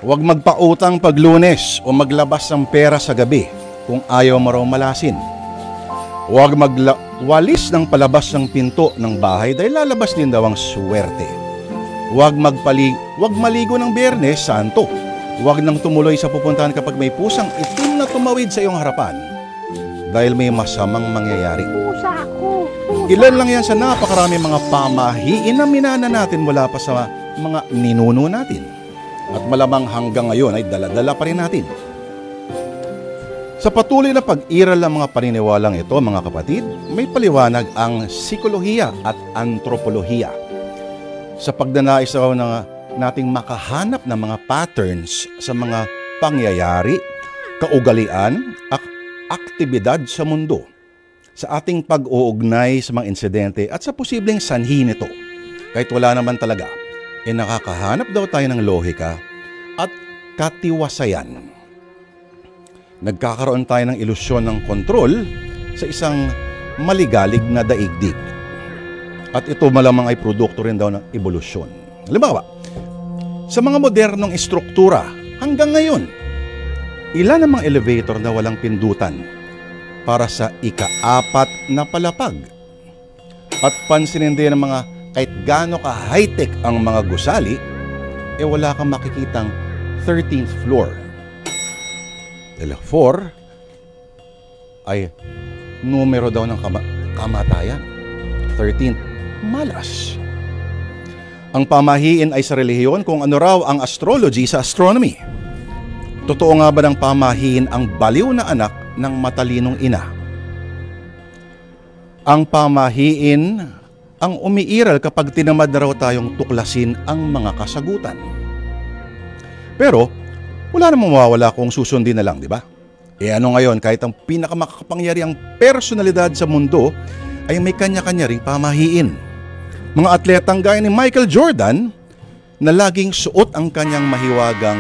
Huwag magpautang pag Lunes o maglabas ng pera sa gabi kung ayaw mo raw malasin. Huwag magwalis ng palabas ng pinto ng bahay dahil lalabas din daw ang swerte. Huwag maligo ng Biyernes Santo. Huwag nang tumuloy sa pupuntahan kapag may pusang itim na tumawid sa iyong harapan dahil may masamang mangyayari. Ilan lang yan sa napakarami mga pamahiin na minana natin mula pa sa mga ninuno natin. At malamang hanggang ngayon ay dala-dala pa rin natin. Sa patuloy na pag-iral ng mga paniniwalang ito, mga kapatid, may paliwanag ang psikolohiya at antropolohiya. Sa pagdanais na nating makahanap ng mga patterns sa mga pangyayari, kaugalian at aktibidad sa mundo, sa ating pag-uugnay sa mga insidente at sa posibleng sanhi nito. Kahit wala naman talaga, nakakahanap daw tayo ng lohika at katiwasayan. Nagkakaroon tayo ng ilusyon ng kontrol sa isang maligalig na daigdig. At ito malamang ay produkto rin daw ng ebolusyon. Halimbawa, sa mga modernong istruktura hanggang ngayon, ilan ang mga elevator na walang pindutan para sa ika-4 na palapag? At pansinin din ng mga kahit gaano ka high-tech ang mga gusali, wala kang makikitang 13th floor. Dahil 4 ay numero daw ng kamatayan. 13th, malas. Ang pamahiin ay sa relihiyon kung ano raw ang astrology sa astronomy. Totoo nga ba ng pamahiin ang baliw na anak ng matalinong ina? Ang pamahiin ang umiiral kapag tinamad na raw tayong tuklasin ang mga kasagutan. Pero, wala namang mawawala kung susundin na lang, di ba? Ano ngayon, kahit ang pinakamakapangyarihang personalidad sa mundo ay may kanya-kanya ring pamahiin. Mga atletang gaya ni Michael Jordan na laging suot ang kanyang mahiwagang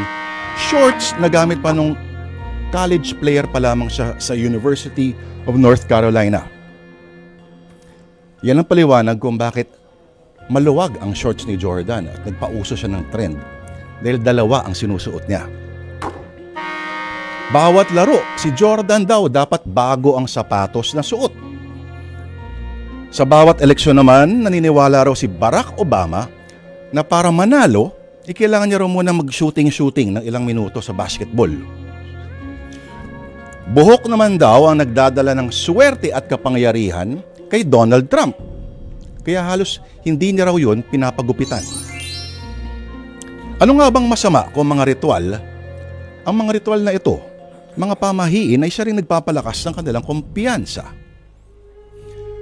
shorts na gamit pa nung college player pa lamang siya sa University of North Carolina. Yan ang paliwanag kung bakit maluwag ang shorts ni Jordan at nagpauso siya ng trend dahil dalawa ang sinusuot niya. Bawat laro, si Jordan daw dapat bago ang sapatos na suot. Sa bawat eleksyon naman, naniniwala raw si Barack Obama na para manalo, kailangan niya raw muna mag-shooting ng ilang minuto sa basketball. Buhok naman daw ang nagdadala ng swerte at kapangyarihan kay Donald Trump. Kaya halos hindi niya raw yun pinapagupitan. Ano nga bang masama kung mga ritual? Ang mga ritual na ito, mga pamahiin ay siya rin nagpapalakas ng kanilang kumpiyansa.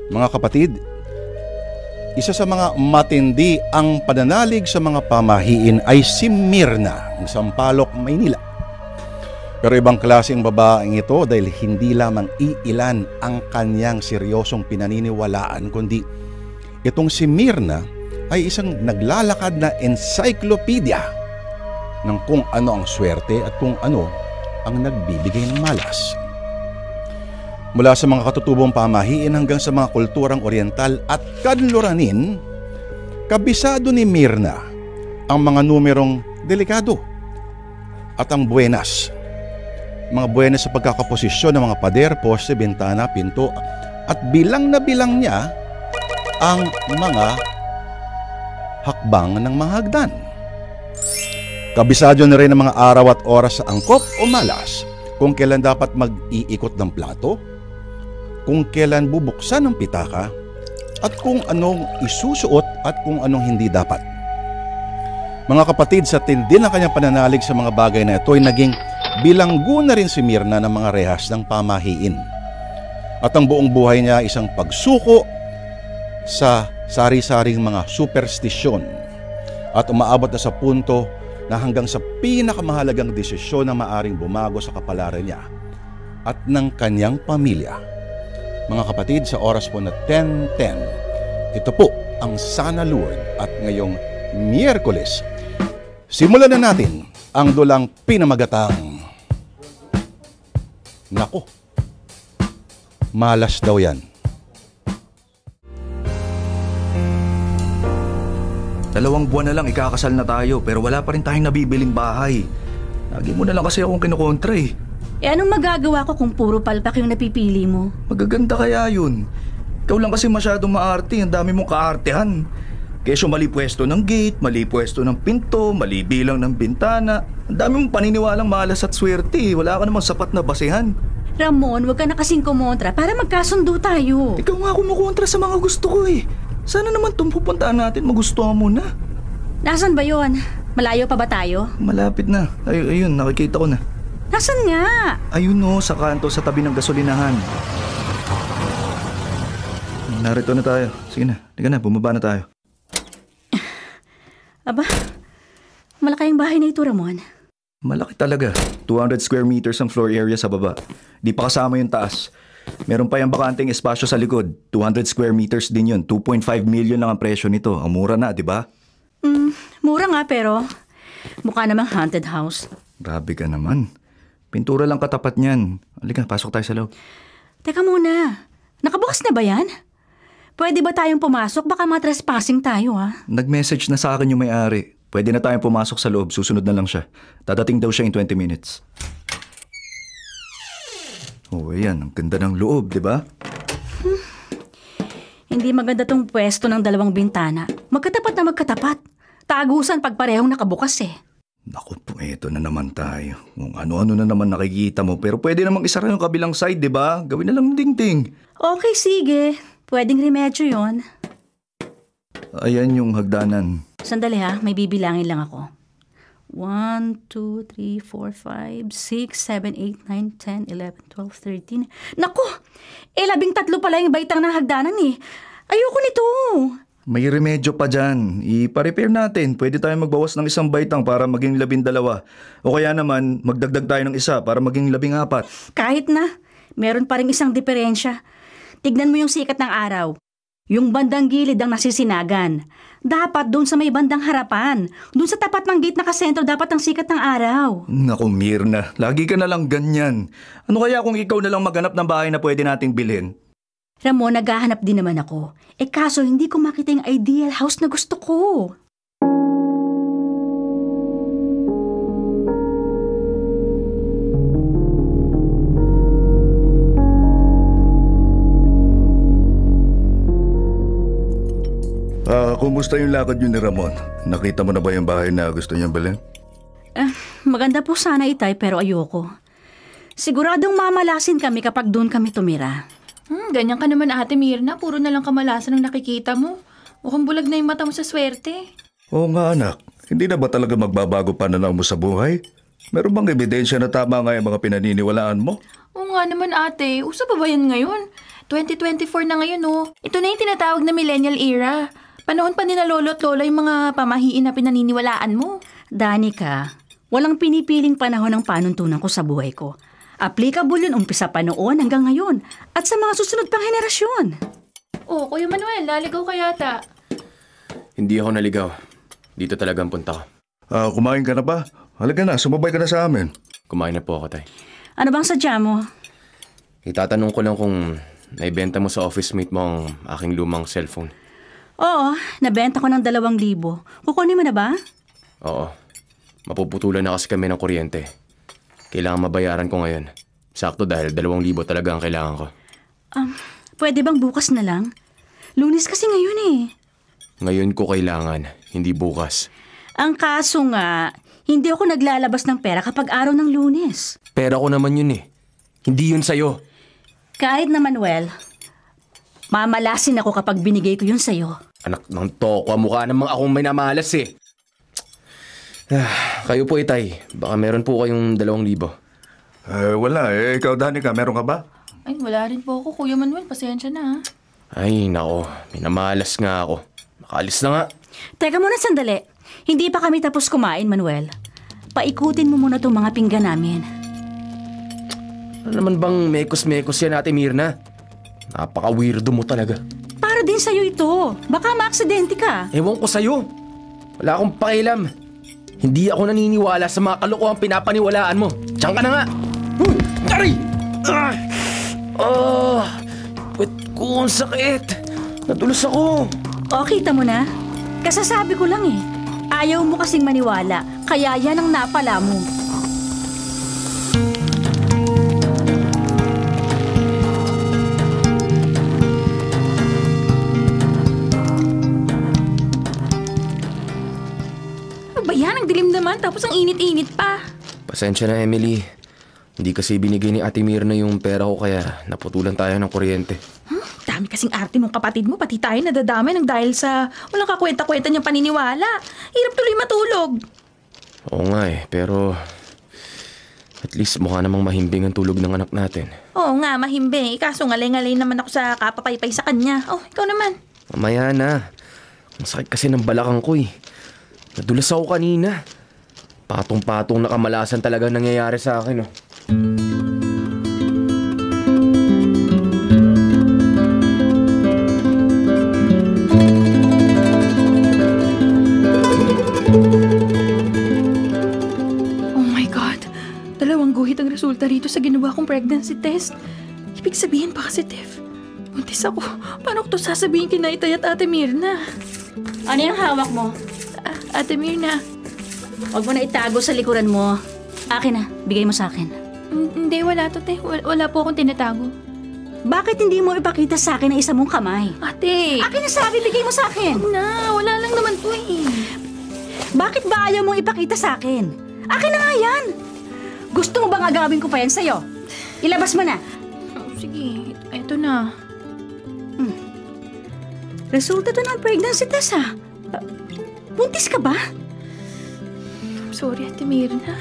Mga kapatid, isa sa mga matindi ang pananalig sa mga pamahiin ay si Myrna ng Sampaloc, Maynila. Pero ibang klaseng babaeng ito dahil hindi lamang iilan ang kanyang seryosong pinaniniwalaan, kundi itong si Myrna ay isang naglalakad na encyclopedia ng kung ano ang swerte at kung ano ang nagbibigay ng malas. Mula sa mga katutubong pamahiin hanggang sa mga kulturang oriental at kanluranin, kabisado ni Myrna ang mga numerong delikado at ang buenas. Mga buenas sa pagkakaposisyon ng mga pader, poste, bintana, pinto at bilang na bilang niya ang mga hakbang ng mga hagdan. Kabisado na rin ang mga araw at oras sa angkop o malas, kung kailan dapat mag-iikot ng plato, kung kailan bubuksan ng pitaka, at kung anong isusuot at kung anong hindi dapat. Mga kapatid, sa tindi ng kanyang pananalig sa mga bagay na ito ay naging bilanggo na rin si Myrna ng mga rehas ng pamahiin. At ang buong buhay niya isang pagsuko sa sari-saring mga superstisyon at umaabot na sa punto na hanggang sa pinakamahalagang desisyon na maaring bumago sa kapalaran niya at ng kanyang pamilya. Mga kapatid, sa oras po na 10:10, ito po ang Sana Lourdes at ngayong Miyerkules, simulan na natin ang dulang pinamagatang. Nako, malas daw yan. 2 buwan na lang ikakasal na tayo pero wala pa rin tayong nabibiling bahay. Lagi mo na lang kasi akong kinukontra eh. Eh anong magagawa ko kung puro palpak yung napipili mo? Magaganda kaya yun. Ikaw lang kasi masyadong maarte, ang dami mong kaartehan. Kesyo mali pwesto ng gate, mali pwesto ng pinto, mali bilang ng bintana. Ang dami mong paniniwalang malas at swerte eh. Wala ka namang sapat na basehan. Ramon, huwag ka na kasing kumontra para magkasundo tayo. Ikaw nga kumukontra sa mga gusto ko eh. Sana naman itong pupuntaan natin magustuhan mo na. Nasaan ba yon? Malayo pa ba tayo? Malapit na. Ayun, nakikita ko na. Nasaan nga? Ayun no, sa kanto sa tabi ng gasolinahan. Narito na tayo. Sige na, liga na, bumaba na tayo. Aba, malaki yung bahay na ito, Ramon. Malaki talaga. 200 square meters ang floor area sa baba. Di pa kasama yung taas. Meron pa yung bakanteng espasyo sa likod. 200 square meters din yun. 2.5 million lang ang presyo nito. Ang mura na, di ba? Mura nga pero mukha namang haunted house. Grabe ka naman. Pintura lang katapat niyan. Halika, pasok tayo sa loob. Teka muna, nakabukas na ba yan? Pwede ba tayong pumasok? Baka matrespassing tayo, ha? Nag-message na sa akin yung may-ari. Pwede na tayong pumasok sa loob. Susunod na lang siya. Dadating daw siya in 20 minutes. Oh, ayan. Ang ganda ng loob, di ba? Hindi maganda tong pwesto ng dalawang bintana. Magkatapat na magkatapat. Tagusan pag parehong nakabukas eh. Naku po, eto na naman tayo. Kung ano-ano na naman nakikita mo. Pero pwede namang isara yung kabilang side, di ba? Gawin na lang dingding. Okay, sige. Pwedeng remedyo yon. Ayan yung hagdanan. Sandali ha, may bibilangin lang ako. 1, 2, 3, 4, 5, 6, 7, 8, 9, 10, 11, 12, 13. Naku! 13 pala yung baitang ng hagdanan eh. Ayoko nito. May remedyo pa dyan. Ipa-repair natin. Pwede tayo magbawas ng isang baitang para maging 12. O kaya naman, magdagdag tayo ng isa para maging 14. Kahit na, meron pa rin isang diferensya. Tignan mo yung sikat ng araw. Yung bandang gilid ang nasisinagan. Dapat doon sa may bandang harapan. Doon sa tapat ng gate nakasentro dapat ang sikat ng araw. Naku, Mirna. Lagi ka na lang ganyan. Ano kaya kung ikaw na lang maghanap ng bahay na pwede nating bilhin? Ramon, naghahanap din naman ako. Eh kaso hindi ko makita yung ideal house na gusto ko. Kumusta yung lakad yun ni Ramon? Nakita mo na ba yung bahay na gusto niyang bilhin? Maganda po sana itay pero ayoko. Siguradong mamalasin kami kapag doon kami tumira. Ganyan ka naman Ate Mirna, puro na lang kamalasan ang nakikita mo. Mukhang bulag na yung mata mo sa swerte. Oo nga anak, hindi na ba talaga magbabago pananaw mo sa buhay? Meron bang ebidensya na tama nga yung mga pinaniniwalaan mo? Oo nga naman ate, uso pa ba yan ngayon? 2024 na ngayon oh. Ito na yung tinatawag na millennial era. Panahon pa nila lolo at lola yung mga pamahiin na pinaniniwalaan mo. Danica, walang pinipiling panahon ng panuntunan ko sa buhay ko. Applicable yun umpisa pa noon hanggang ngayon at sa mga susunod pang henerasyon. Oh, Kuya Manuel, laligaw ka yata. Hindi ako naligaw. Dito talagang punta ko. Kumain ka na ba? Halaga na, sumabay ka na sa amin. Kumain na po ako, tay. Ano bang sadya mo? Itatanong ko lang kung naibenta mo sa office mate mo ang aking lumang cellphone. Oo, nabenta ko ng 2,000. Kukunin mo na ba? Oo. Mapuputulan na kasi kami ng kuryente. Kailangan mabayaran ko ngayon. Sakto dahil 2,000 talaga ang kailangan ko. Pwede bang bukas na lang? Lunes kasi ngayon eh. Ngayon ko kailangan, hindi bukas. Ang kaso nga, hindi ako naglalabas ng pera kapag araw ng Lunes. Pera ko naman yun eh. Hindi yun sa'yo. Kahit na Manuel, mamalasin ako kapag binigay ko yun sa'yo. Anak ng toko, mukha namang akong may namalas eh. Kayo po itay, baka meron po kayong 2,000. Wala eh. Ikaw Danica, meron ka ba? Ay, wala rin po ako, Kuya Manuel. Pasensya na ha. Ay nako, minamalas nga ako. Makaalis na nga. Teka muna sandali. Hindi pa kami tapos kumain, Manuel. Paikutin mo muna itong mga pinggan namin. Ano naman bang mekos-mekos yan Ate Mirna? Napaka-weirdo mo talaga. Para din sa'yo ito. Baka maaksidente ka. Ewan ko sa'yo. Wala akong pakialam. Hindi ako naniniwala sa mga kalokohang pinapaniwalaan mo. Diyan ka na nga! Aray! Wait ko, ang sakit. Nadulas ako. O, kita mo na. Kasasabi ko lang eh. Ayaw mo kasing maniwala. Kaya yan ang napala mo. naman, tapos ang init-init pa. Pasensya na, Emily. Hindi kasi binigay ni Ate Mirna yung pera ko kaya naputulan tayo ng kuryente. Dami kasing arte mong kapatid mo, pati tayo nadadamay ng dahil sa walang kakwenta-kwenta niyang paniniwala. Hirap tuloy matulog. Oo nga pero at least mukha namang mahimbing ang tulog ng anak natin. Oo nga, mahimbing. Kaso ngalay-ngalay naman ako sa kapapaypay sa kanya. Oh, ikaw naman. Mamaya na. Ang sakit kasi ng balakang ko eh. Nadulas ako kanina. Patong-patong na kamalasan talaga nangyayari sa akin. Oh my God. Dalawang guhit ang resulta rito sa ginawa kong pregnancy test. Ibig sabihin positive. Buntis ako. Paano ko to sasabihin kina Itay at Ate Mirna? Ano yung hawak mo? Ate Mirna. Huwag mo na itago sa likuran mo. Akin na, bigay mo sa akin. Hindi, wala to, te. Wala po akong tinatago. Bakit hindi mo ipakita sa akin ang isa mong kamay? Ate! Akin na sabi, bigay mo sa akin. Na, wala lang naman to eh. Bakit ba ayaw mong ipakita sa akin? Akin na nga yan. Gusto mo bang agawin ko pa yan sa'yo? Ilabas mo na. Sige, eto na. Resulta to ng pregnancy test, ha? Buntis ka ba? Sorry, Ate Mirna.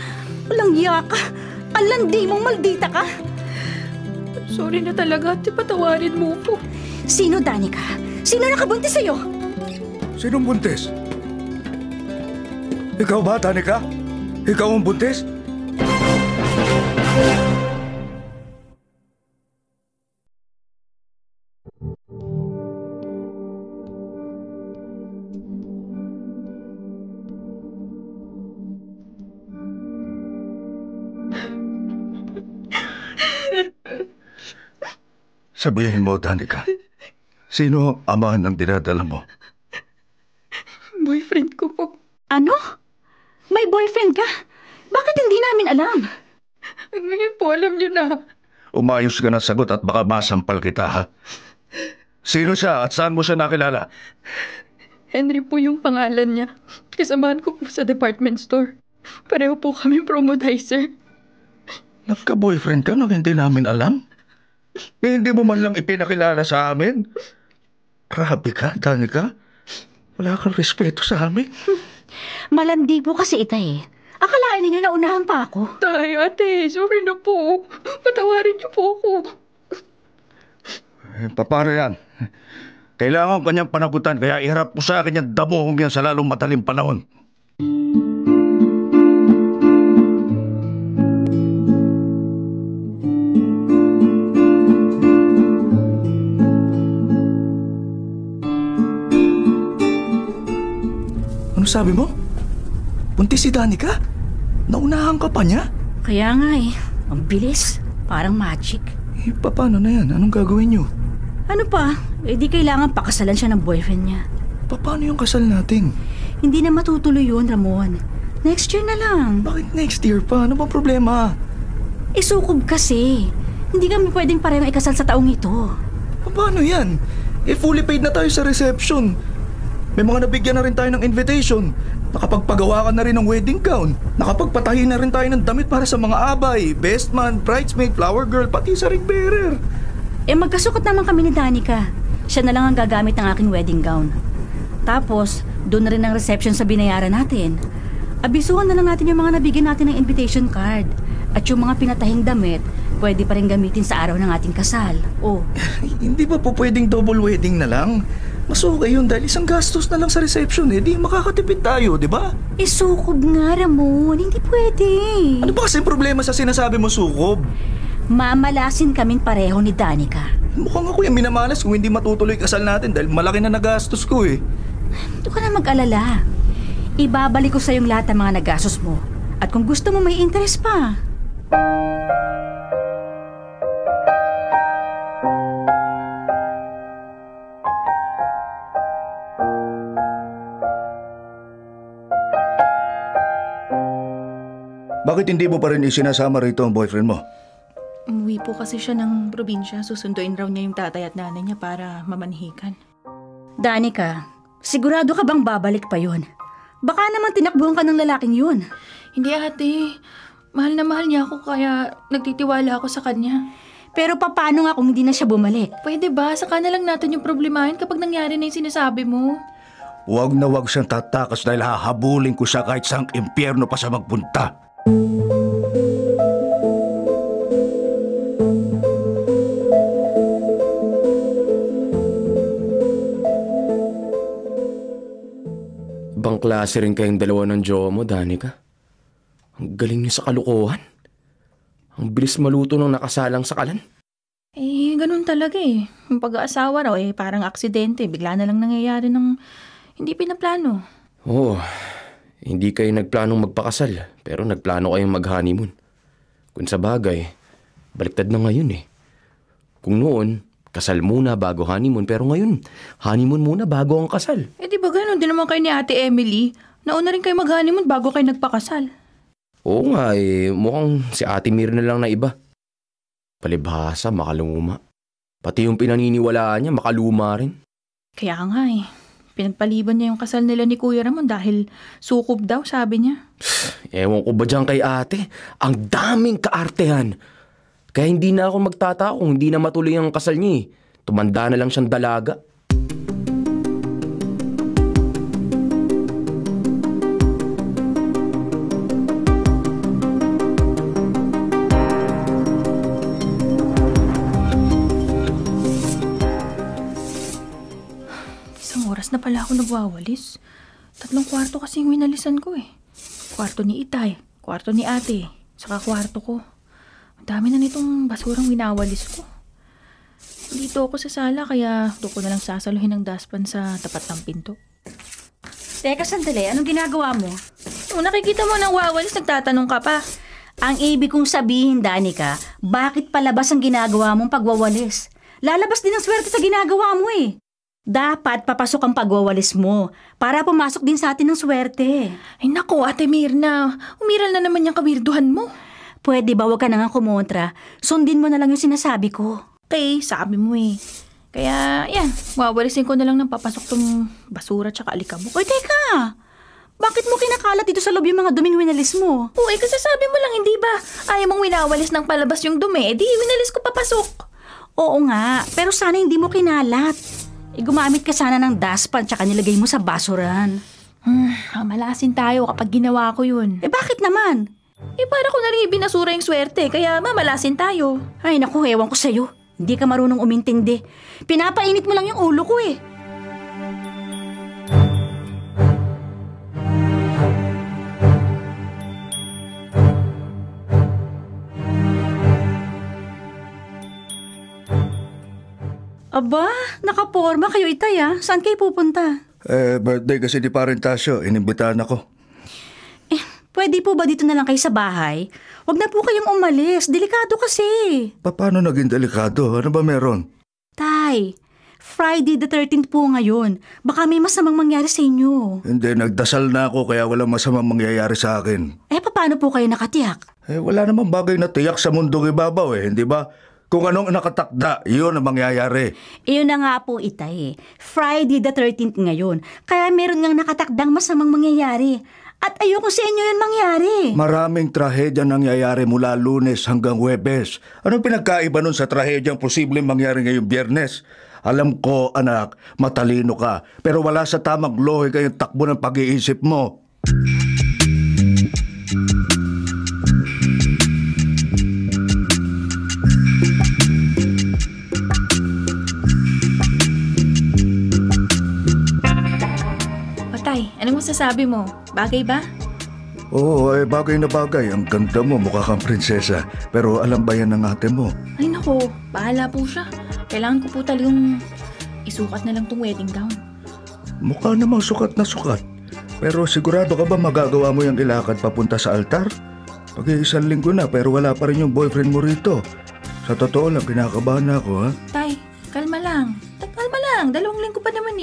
Walang iya ka. Ang landi mong maldita ka. Sorry na talaga, Ate. Patawarin mo ko. Sino, Danica? Sino nakabuntis sa'yo? Sinong buntis? Ikaw ba, Danica? Ikaw ang buntis? Sabihin mo, Danica, sino ama ng dinadala mo? Boyfriend ko po. Ano? May boyfriend ka? Bakit hindi namin alam? Ngayon po, alam niyo na. Umayos ka na sagot at baka masampal kita, ha? Sino siya at saan mo siya nakilala? Henry po yung pangalan niya. Kasamahan ko po sa department store. Pareho po kami promodizer. Nagka-boyfriend ka nang hindi namin alam? Hindi mo man lang ipinakilala sa amin? Grabe ka, Danica. Wala kang respeto sa amin. Malandi po kasi Itay. Akalain ninyo na unahan pa ako. Tay, ate, sorry na po. Patawarin niyo po ako. Paano yan? Kailangan kanyang panagutan kaya iharap mo sa akin yung damuhong yan sa lalong matalim panahon. Ano sabi mo? Buntis si Danica? Naunahan ka pa niya? Kaya nga ang bilis. Parang magic. Paano na yan? Anong gagawin niyo? Ano pa? Di kailangan pakasalan siya ng boyfriend niya. Paano yung kasal natin? Hindi na matutuloy yun, Ramon. Next year na lang. Bakit next year pa? Ano bang problema? Sukob kasi. Hindi kami pwedeng parehong ikasal sa taong ito. Paano yan? Fully paid na tayo sa reception. May mga nabigyan na rin tayo ng invitation. Nakapagpagawa ka na rin ng wedding gown. Nakapagpatahi na rin tayo ng damit para sa mga abay, best man, bridesmaid, flower girl, pati sa ring bearer. Magkasukot naman kami ni Danica. Siya na lang ang gagamit ng aking wedding gown. Tapos, doon na rin ang reception sa binayaran natin. Abisuhan na lang natin yung mga nabigyan natin ng invitation card. At yung mga pinatahing damit, pwede pa rin gamitin sa araw ng ating kasal. Hindi ba po pwedeng double wedding na lang? Mas okay yun dahil isang gastos na lang sa reception di makakatipid tayo, di ba? Sukob nga, Ramon. Hindi pwede. Ano ba kasi problema sa sinasabi mo, sukob? Mamalasin kaming pareho ni Danica. Mukhang ako yung minamalas kung hindi matutuloy kasal natin dahil malaki na nagastos ko Hindi ka na mag-alala. Ibabalik ko sa yung lahat ng mga nagastos mo. At kung gusto mo may interest pa. Bakit hindi mo pa rin isinasama rito ang boyfriend mo? Umuwi po kasi siya ng probinsya. Susunduin raw niya yung tatay at nanay niya para mamanhikan. Danica, sigurado ka bang babalik pa yun? Baka naman tinakbuhan ka ng lalaking yun. Hindi ate, mahal na mahal niya ako kaya nagtitiwala ako sa kanya. Pero paano nga kung hindi na siya bumalik? Pwede ba? Saka na lang natin yung problemahin kapag nangyari na yung sinasabi mo. Huwag na huwag siyang tatakas dahil hahabulin ko siya kahit saang impyerno pa siya magpunta. Ibang klase rin kayong dalawa ng jowa mo, Danica. Ang galing niyo sa kalukuhan. Ang bilis maluto ng nakasalang sa kalan. Ganun talaga eh. Yung pag-aasawa raw parang aksidente. Bigla na lang nangyayari ng hindi pinaplano. Oo, hindi kayo nagplanong magpakasal, pero nagplano kayong mag-honeymoon. Kung sa bagay, baliktad na ngayon eh. Kung noon, kasal muna bago honeymoon, pero ngayon, honeymoon muna bago ang kasal. Di ba ganun din naman kayo ni Ate Emily? Nauna rin kayo mag-honeymoon bago kayo nagpakasal. Oo nga mukhang si Ate Mir na lang na iba. Palibhasa, makaluma. Pati yung pinaniniwalaan niya, makaluma rin. Kaya nga pinagpaliban niya yung kasal nila ni Kuya Ramon dahil sukob daw, sabi niya. Ewan ko ba dyan kay ate? Ang daming kaartehan. Kaya hindi na ako magtataka kung hindi na matuloy ang kasal niya. Tumanda na lang siyang dalaga. Na pala ako nagwawalis. 3 kwarto kasi yung winalisan ko Kwarto ni Itay, kwarto ni ate, saka kwarto ko. Ang dami na nitong basurang winawalis ko. Dito ako sa sala kaya doon ko na lang sasaluhin ng dustpan sa tapat ng pinto. Teka, sandali. Anong ginagawa mo? Kung nakikita mo ng wawalis, nagtatanong ka pa. Ang ibig kong sabihin, Danica, bakit palabas ang ginagawa mong pagwawalis? Lalabas din ang swerte sa ginagawa mo Dapat papasok ang pagwawalis mo para pumasok din sa atin ng swerte. Ay naku, Ate Mirna. Umiral na naman yung kawirduhan mo. Pwede ba wag ka na nga kumontra? Sundin mo na lang yung sinasabi ko. Okay, sabi mo Kaya, yan, wawalisin ko na lang ng papasok tong basura tsaka alikabok. Oy, teka! Bakit mo kinakalat dito sa loob yung mga duming winalis mo? Kasi sabi mo lang, hindi ba? Ayaw mong winawalis ng palabas yung dumi, di winalis ko papasok. Oo nga, pero sana hindi mo kinalat. Gumamit ka sana ng dustpan tsaka nilagay mo sa basuran. Mamalasin tayo kapag ginawa ko yun. Bakit naman? Para ko na rin binasura yung swerte, kaya mamalasin tayo. Ay naku, ewan ko sa'yo. Hindi ka marunong umintindi. Pinapainit mo lang yung ulo ko Aba, nakaporma kayo, Itay Saan kayo pupunta? Birthday kasi di Parentasyo. Inimbitahan ako. Pwede po ba dito na lang kayo sa bahay? Huwag na po kayong umalis. Delikado kasi. Paano naging delikado? Ano ba meron? Tay, Friday the 13th po ngayon. Baka may masamang mangyari sa inyo. Hindi, nagdasal na ako kaya walang masamang mangyayari sa akin. Paano po kayo nakatiyak? Wala namang bagay na tiyak sa mundong ibabaw hindi ba? Kung anong nakatakda, yun ang mangyayari. Iyon na nga po, Itay. Friday the 13th ngayon. Kaya meron ngang nakatakdang masamang mangyayari. At ayoko sa inyo yun mangyari. Maraming trahedya nangyayari mula Lunes hanggang Huwebes. Anong pinagkaiba nun sa trahedyang posibleng mangyari ngayong Biyernes? Alam ko, anak, matalino ka. Pero wala sa tamang lohika yung takbo ng pag-iisip mo. Anong masasabi mo? Bagay ba? Oo, bagay na bagay. Ang ganda mo, mukha kang prinsesa. Pero alam ba yan ng ate mo? Ay nako, bahala po siya. Kailangan ko po talagang isukat na lang tong wedding gown. Mukha namang sukat na sukat. Pero sigurado ka ba magagawa mo yung ilakad papunta sa altar? Pag-iisang linggo na pero wala pa rin yung boyfriend mo rito. Sa totoo lang, kinakabahan ako, Tay, kalma lang. Kalma lang, 2 linggo pa naman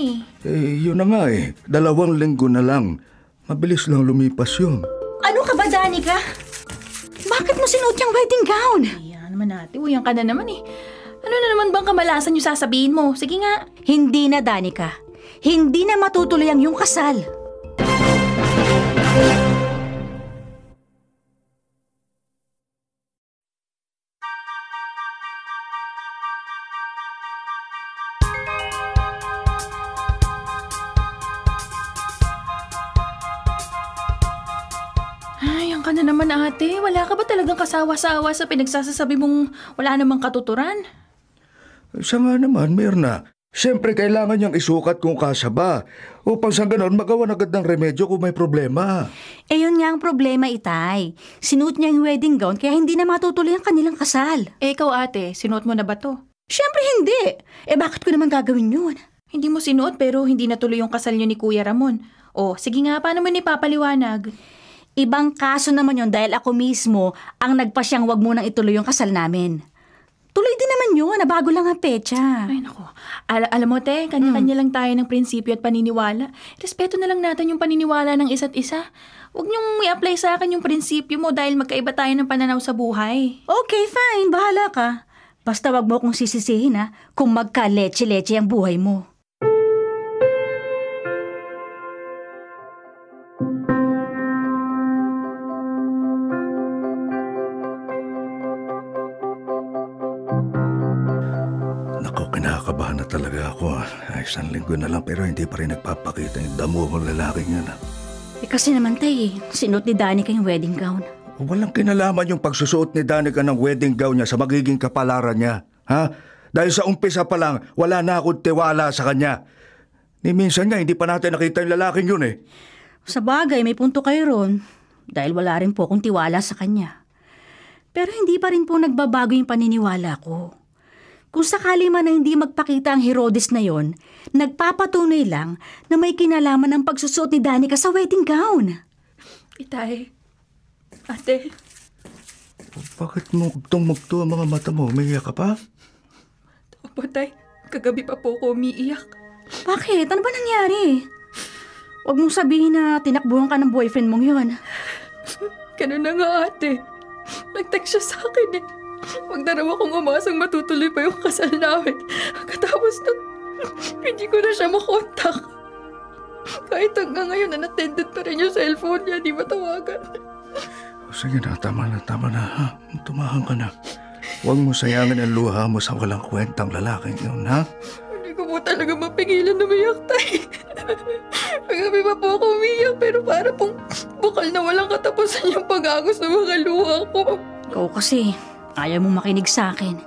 yun na nga 2 linggo na lang. Mabilis lang lumipas yun. Ano ka ba, Danica? Bakit mo sinuot yung wedding gown? Ayan naman ate, uyan ka na naman Ano na naman bang kamalasan yung sasabihin mo? Sige nga. Hindi na, Danica. Hindi na matutuloy ang iyong kasal. ka na naman, ate. Wala ka ba talagang kasawa-sawa sa pinagsasasabi mong wala namang katuturan? Siya nga naman, Mirna. Siyempre, kailangan niyang isukat kung kasya ba. Upang sa ganon, magawa agad ng remedyo kung may problema. Yun nga ang problema, Itay. Sinuot niya yung wedding gown kaya hindi na matutuloy ang kanilang kasal. Ikaw, ate, sinuot mo na ba to? Siyempre hindi. Bakit ko naman gagawin yun? Hindi mo sinuot pero hindi natuloy yung kasal niyo ni Kuya Ramon. O, sige nga, paano mo ipapaliwanag? Ibang kaso naman yun dahil ako mismo ang nagpasyang wag munang ituloy yung kasal namin. Tuloy din naman yun, nabago lang ang petsa. Ay, naku. Alam mo, te, kanya-kanya lang tayo ng prinsipyo at paniniwala. Respeto na lang natin yung paniniwala ng isa't isa. Huwag niyong i-apply sa akin yung prinsipyo mo dahil magkaiba tayo ng pananaw sa buhay. Okay, fine. Bahala ka. Basta wag mo akong sisisihin kung magka-leche-leche ang buhay mo. Kinakabahan na talaga ako. Isang linggo na lang pero hindi pa rin nagpapakita yung damo kong lalaking yan. Kasi naman tay, sinuot ni Danica yung wedding gown. Walang kinalaman yung pagsusuot ni Danica ng wedding gown niya sa magiging kapalaran niya. Ha? Dahil sa umpisa pa lang, wala na akong tiwala sa kanya. Ni minsan nga, hindi pa natin nakita yung lalaking yun eh. Sa bagay, may punto kayo ron. Dahil wala rin po akong tiwala sa kanya. Pero hindi pa rin po nagbabago yung paniniwala ko. Kung sakali man na hindi magpakita ang Herodes na yon, nagpapatunay lang na may kinalaman ng pagsusuot ni Danica sa wedding gown. Itay, ate. Bakit mugtong-mugto ang mga mata mo? Umiiyak ka pa? Opo, tay. Kagabi pa po ako umiiyak. Bakit? Ano ba nangyari? Huwag mong sabihin na tinakbuhan ka ng boyfriend mong yon. Ganun na nga, ate. Nag-text siya sa akin eh. Huwag na raw akong umasang matutuloy pa yung kasal namin. Katapos nun, hindi ko na siya makontak. Kahit hanggang ngayon, unattended pa rin yung cellphone niya, di matawagan. Sige na, tama na, ha? Tumahan ka na. Huwag mo sayangin ang luha mo sa walang kwentang lalaking yun, ha? Hindi ko po talaga mapigilan umiyak, tay. Kagabi pa po ako umiyak, pero para pong bukal na walang katapusan yung pag-agos ng mga luha ko. Ikaw kasi, ayaw mo makinig sa akin.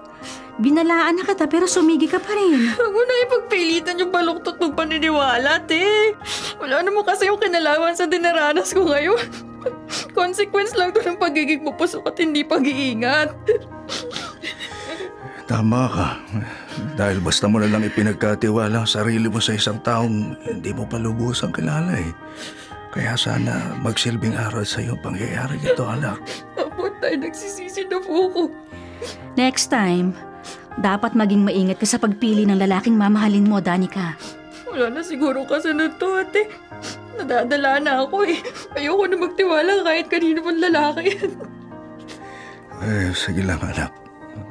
Binalaan na kita pero sumigi ka pa rin. Huwag mo na ipagpilitan yung baluktot mong paniniwala, te. Wala naman kasi yung kinalaman sa dinaranas ko ngayon. Consequence lang to ng pagiging pupusok at hindi pag-iingat. Tama ka. Dahil basta mo na lang ipinagkatiwala ang sarili mo sa isang taong hindi mo pa lubusang kilala eh. Kaya sana magsilbing aral sa iyo ang pangyayari ito, anak. Apo, tayo nagsisisi na po ako. Next time, dapat maging maingat ka sa pagpili ng lalaking mamahalin mo, Danica. Wala na siguro kasunod to, ate. Nadadala na ako eh. Ayoko na magtiwala kahit kanino pang lalaki. Sige lang, anak.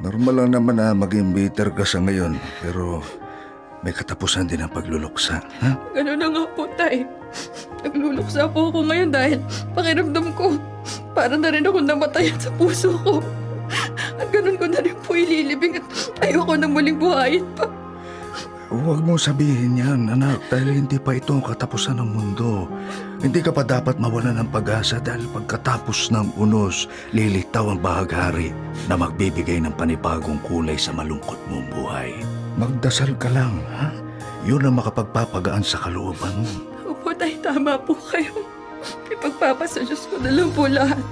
Normal lang naman na maging bitter ka sa ngayon, pero may katapusan din ang pagluluksa, ha? Ganun na nga po, tay. Nagluluksa po ako ngayon dahil pakiramdam ko para na rin ako namatayan sa puso ko. At ganun ko na rin po ililibing at ayoko na muling buhayin pa. Huwag mo sabihin yan, anak, dahil hindi pa ito ang katapusan ng mundo. Hindi ka pa dapat mawalan ng pag-asa dahil pagkatapos ng unos, lilitaw ang bahaghari na magbibigay ng panibagong kulay sa malungkot mong buhay. Magdasal ka lang, ha? Yun ang makapagpapagaan sa kalooban mo. Opo, tay, tama po kayo. Ipagpapasa Diyos ko na lang po lahat.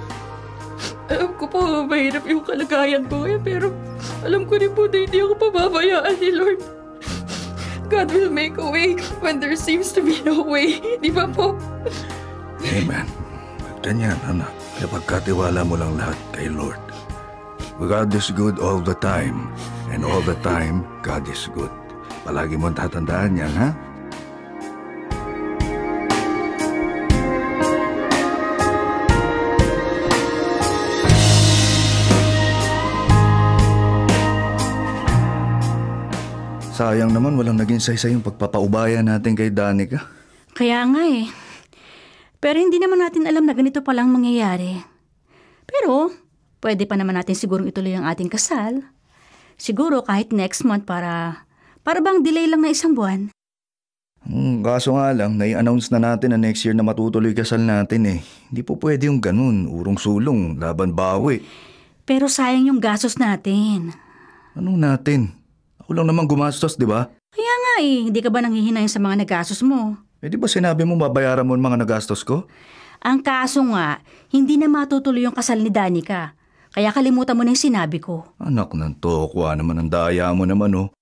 Alam ko po, mahirap yung kalagayan ko ngayon, pero alam ko rin po na hindi ako pababayaan ni Lord. God will make a way when there seems to be no way. Di ba po? Amen. Ganyan, anak. Ipagkatiwala mo lang lahat kay Lord. God is good all the time. And all the time, God is good. Palagi mo tatandaan yan, ha? Sayang naman walang naging saysay yung pagpapaubaya natin kay Danica. Kaya nga eh. Pero hindi naman natin alam na ganito palang mangyayari. Pero, pwede pa naman natin sigurong ituloy ang ating kasal. Siguro kahit next month para bang delay lang na 1 buwan. Kaso nga lang, nai-announce na natin na next year na matutuloy kasal natin eh. Hindi po pwede yung ganun. Urong-sulong, laban bawi. Pero sayang yung gastos natin. Anong natin? Ako lang naman gumastos, di ba? Kaya nga hindi ka ba nanghihinayin sa mga nagastos mo? Eh di ba sinabi mo babayaran mo ang mga nagastos ko? Ang kaso nga, hindi na matutuloy yung kasal ni Danica. Kaya kalimutan mo na yung sinabi ko. Anak ng tokwa naman ang daya mo naman oh.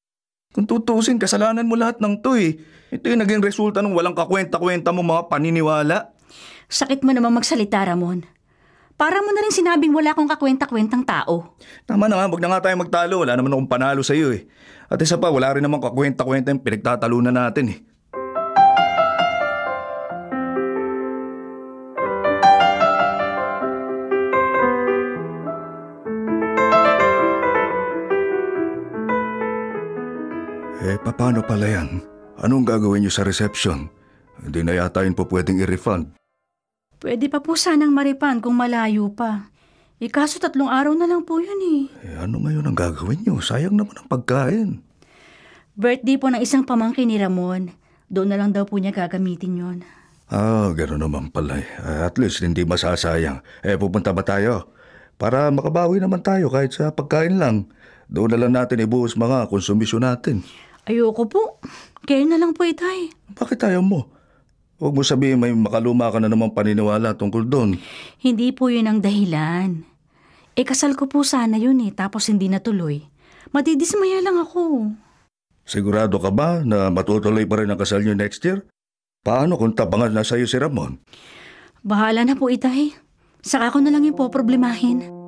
Kung tutusin, kasalanan mo lahat ng to eh. Ito yung naging resulta ng walang kakwenta-kwenta mo mga paniniwala. Sakit mo namang magsalita, Ramon. Para mo na rin sinabing wala akong kakwenta-kwentang tao. Tama na nga, wag na nga tayo magtalo. Wala naman akong panalo sa'yo eh. At isa pa, wala rin namang kakwenta-kwenta yung pinagtatalunan natin eh. Paano pala yan? Anong gagawin niyo sa reception? Hindi na yata yun po pwedeng i-refund. Pwede pa po sanang maripan kung malayo pa. Kaso 3 araw na lang po yun eh. Ano ngayon ang gagawin niyo? Sayang naman ang pagkain. Birthday po ng isang pamangkin ni Ramon. Doon na lang daw po niya gagamitin yon. Gano'n naman pala eh. At least hindi masasayang. Pupunta ba tayo? Para makabawi naman tayo kahit sa pagkain lang. Doon na lang natin ibuhos mga konsumisyon natin. Ayoko po. Kayo na lang po, Itay. Bakit ayaw mo? Huwag mo sabihin may makaluma ka na namang paniniwala tungkol doon. Hindi po yun ang dahilan. Kasal ko po sana yun tapos hindi natuloy. Madidismaya lang ako. Sigurado ka ba na matutuloy pa rin ang kasal niyo next year? Paano kung tabangan na sa'yo si Ramon? Bahala na po, Itay. Saka ko na lang yung poproblemahin.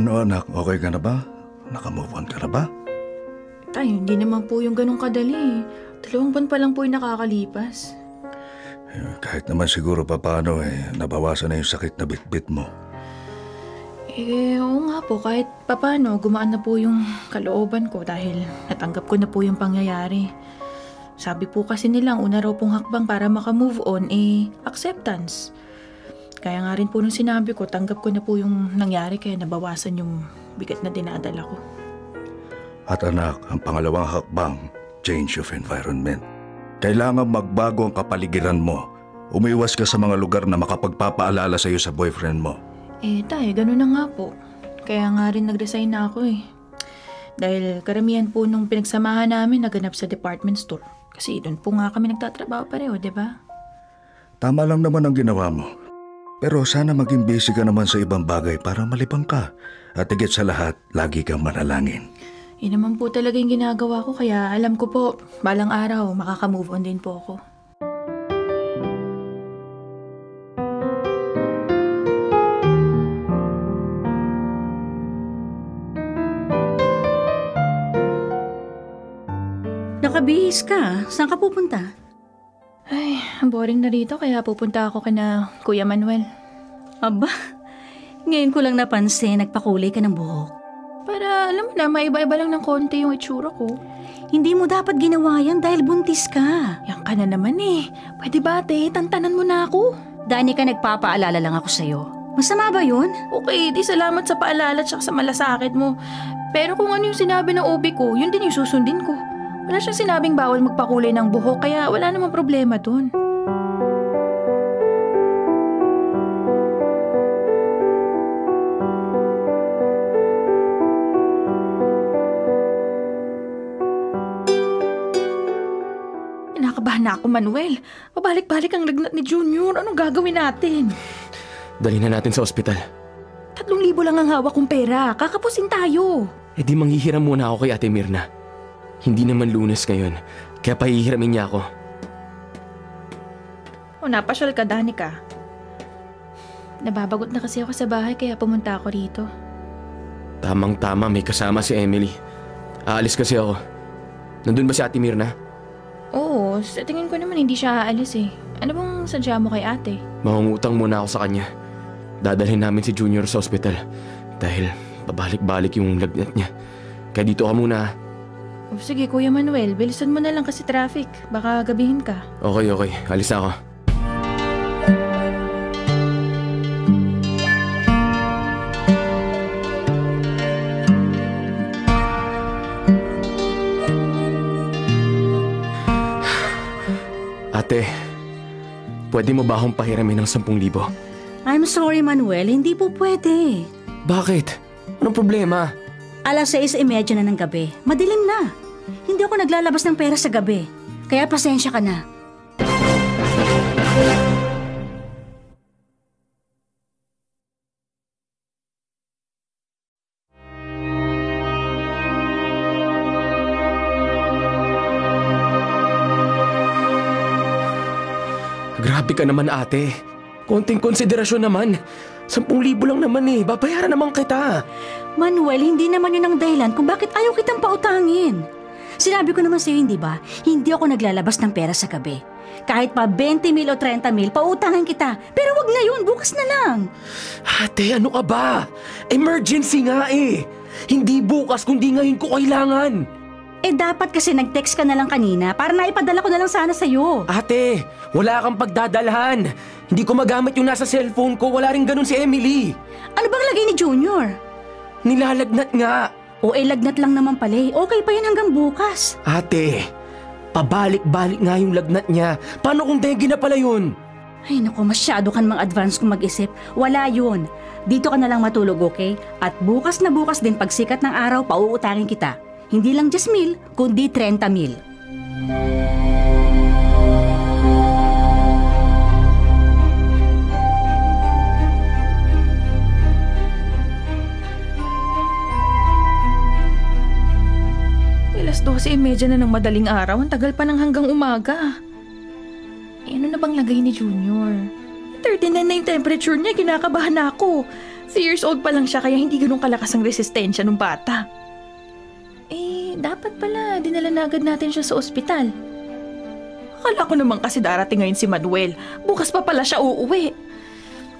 Ano anak, okay ka na ba? Nakamove on ka na ba? Tay, hindi naman po yung ganun kadali. 2 buwan pa lang po yung nakakalipas. Kahit naman siguro paano nabawasan na yung sakit na bitbit mo. Oo nga po, kahit papano gumaan na po yung kalooban ko dahil natanggap ko na po yung pangyayari. Sabi po kasi nila ang una raw pong hakbang para makamove on acceptance. Kaya nga rin po nung sinabi ko, tanggap ko na po yung nangyari kaya nabawasan yung bigat na dinadala ko. At anak, ang pangalawang hakbang, change of environment. Kailangan magbago ang kapaligiran mo. Umiwas ka sa mga lugar na makapagpapaalala sa iyo sa boyfriend mo. Tay, ganun na nga po. Kaya nga rin nag-resign na ako Dahil karamihan po nung pinagsamahan namin naganap sa department store. Kasi doon po nga kami nagtatrabaho pareho, di ba? Tama lang naman ang ginawa mo. Pero sana maging busy ka naman sa ibang bagay para malibang ka. At higit sa lahat, lagi kang manalangin. Yun naman po talaga yung ginagawa ko kaya alam ko po, balang araw makaka-move on din po ako. Nakabihis ka. Saan ka pupunta? Ay, boring na rito kaya pupunta ako kina Kuya Manuel. Aba, ngayon ko lang napansin nagpakulay ka ng buhok. Para alam mo na, maiba-iba lang ng konti yung itsura ko. Hindi mo dapat ginawa yan dahil buntis ka. Yan ka na naman Pwede ba tantanan mo na ako? Danica, nagpapaalala lang ako sa'yo. Masama ba yun? Okay, di salamat sa paalala at sa malasakit mo. Pero kung ano yung sinabi ng OB ko, yun din yung susundin ko. Wala siyang sinabing bawal magpakulay ng buhok kaya wala namang problema dun. Kinakabahan na ako, Manuel. Pabalik-balik ang lagnat ni Junior. Anong gagawin natin? Dali na natin sa ospital. 3,000 lang ang hawak kong pera. Kakapusin tayo. Di manghihiram muna ako kay Ate Mirna. Hindi naman Lunes ngayon, kaya pahihiramin niya ako. Napasyal ka, Danica. Nababagot na kasi ako sa bahay kaya pumunta ako rito. Tamang-tama, may kasama si Emily. Aalis kasi ako. Nandun ba si Ate Mirna? Oo, sa tingin ko naman hindi siya aalis Ano bang sadya mo kay ate? Mangungutang muna ako sa kanya. Dadalhin namin si Junior sa ospital dahil pabalik-balik yung lagnat niya. Kaya dito ka muna. Sige, Kuya Manuel, bilisan mo na lang kasi traffic. Baka gabihin ka. Okay. Alis na ako. Ate, pwede mo ba akong pahiramin ng 10,000? I'm sorry, Manuel. Hindi po pwede. Bakit? Anong problema? 6:30 na ng gabi. Madilim na. Hindi ako naglalabas ng pera sa gabi. Kaya pasensya ka na. Grabe ka naman, ate. Konting konsiderasyon naman. 10,000 lang naman eh. Babayaran naman kita. Manuel, hindi naman yun ang dahilan kung bakit ayaw kitang pautangin. Sinabi ko naman sa'yo, hindi ba? Hindi ako naglalabas ng pera sa gabi. Kahit pa 20,000 o 30,000, pautangin kita. Pero wag na yun, bukas na lang. Ate, ano ka ba? Emergency nga eh. Hindi bukas kundi ngayon ko kailangan. Dapat kasi nag-text ka na lang kanina para naipadala ko na lang sana sa'yo. Ate, wala kang pagdadalhan. Hindi ko magamit yung nasa cellphone ko. Wala rin ganun si Emily. Ano bang lagay ni Junior? Nilalagnat nga. Lagnat lang naman pala eh. Okay pa yan hanggang bukas. Ate, pabalik-balik nga yung lagnat niya. Paano kung dengue na pala yun? Ay naku, masyado ka namang advance kung mag-isip. Wala yun. Dito ka na lang matulog, okay? At bukas na bukas din pagsikat ng araw, pauutangin kita. Hindi lang 10,000, kundi 30,000. Alas 12:30 na ng madaling araw. Ang tagal pa ng hanggang umaga. Ano na bang lagay ni Junior? 39 na yung temperature niya. Kinakabahan na ako. 3 years old pa lang siya kaya hindi ganun kalakas ang resistensya ng bata. Dapat pala dinala na agad natin siya sa ospital. Akala ko naman kasi darating ngayon si Manuel. Bukas pa pala siya uuwi.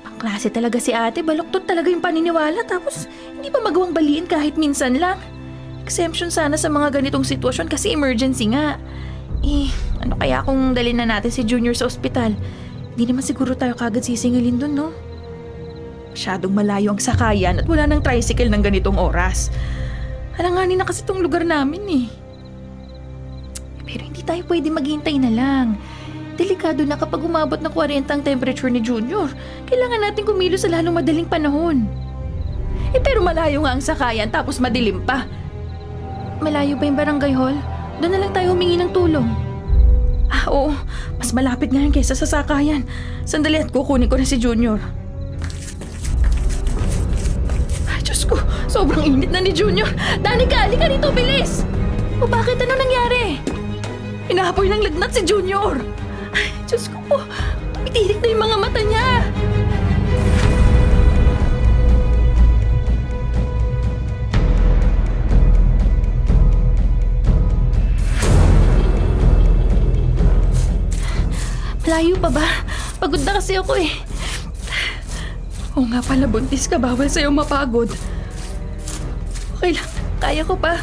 Pangklase talaga si ate. Baluktot talaga yung paniniwala. Tapos hindi pa magawang baliin kahit minsan lang. Exemption sana sa mga ganitong sitwasyon kasi emergency nga. Ano kaya kung dalhin na natin si Junior sa ospital? Hindi naman siguro tayo kagad sisingilin dun, no? Masyadong malayo ang sakayan at wala ng tricycle ng ganitong oras. Alanganin na kasi itong lugar namin eh. Pero hindi tayo pwede maghintay na lang. Delikado na kapag umabot na 40 ang temperature ni Junior. Kailangan natin kumilos sa lalong madaling panahon. Pero malayo nga ang sakayan tapos madilim pa. Malayo ba yung barangay hall? Doon na lang tayo humingi ng tulong. Oo. Mas malapit nga yan kaysa sa sakayan. Sandali at kukunin ko na si Junior. Diyos ko, sobrang init na ni Junior. Danica, halika dito, bilis! O bakit? Ano nangyari? Hinahapoy ng lagnat si Junior. Ay, Diyos ko po, tumitirik na yung mga mata niya. Malayo pa ba? Pagod na kasi ako eh. Oo nga pala, buntis ka. Bawal sa'yo mapagod. Okay lang, kaya ko pa.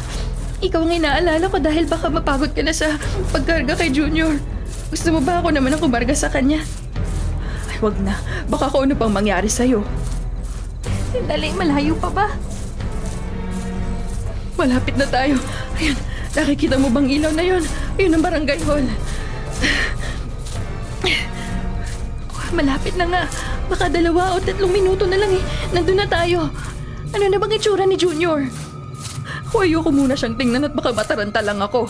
Ikaw ang inaalala ko dahil baka mapagod ka na sa pagkarga kay Junior. Gusto mo ba ako naman ang kumarga sa kanya? Ay, wag na. Baka kung ano pang mangyari sa'yo. Sandali, malayo pa ba? Malapit na tayo. Ayun, nakikita mo bang ilaw na yun? Ayun ang barangay hall. Malapit na nga. Baka 2 o 3 minuto na lang eh. Nandun na tayo. Ano na bang itsura ni Junior? Ayoko muna siyang tingnan at baka mataranta lang ako.